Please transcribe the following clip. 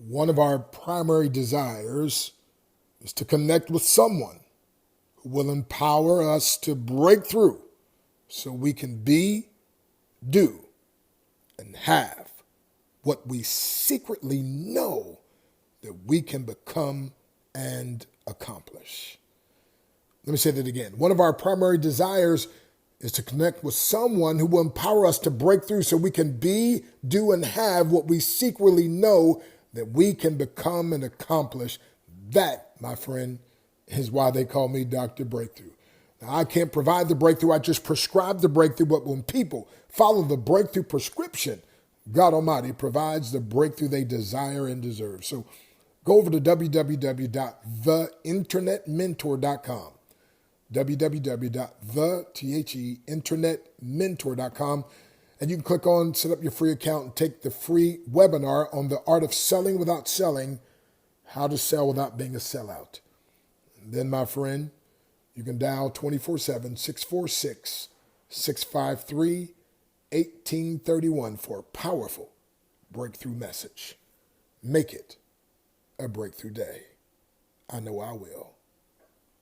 One of our primary desires is to connect with someone who will empower us to break through so we can be, do, and have what we secretly know that we can become and accomplish. Let me say that again. One of our primary desires is to connect with someone who will empower us to break through so we can be, do, and have what we secretly know that we can become and accomplish. That, my friend, is why they call me Dr. Breakthrough. Now, I can't provide the breakthrough. I just prescribe the breakthrough. But when people follow the breakthrough prescription, God Almighty provides the breakthrough they desire and deserve. So go over to www.theinternetmentor.com, www.theinternetmentor.com, and you can click on set up your free account and take the free webinar on the art of selling without selling, how to sell without being a sellout. And then, my friend, you can dial 24/7, 646-653-1831 for a powerful breakthrough message. Make it a breakthrough day. I know I will.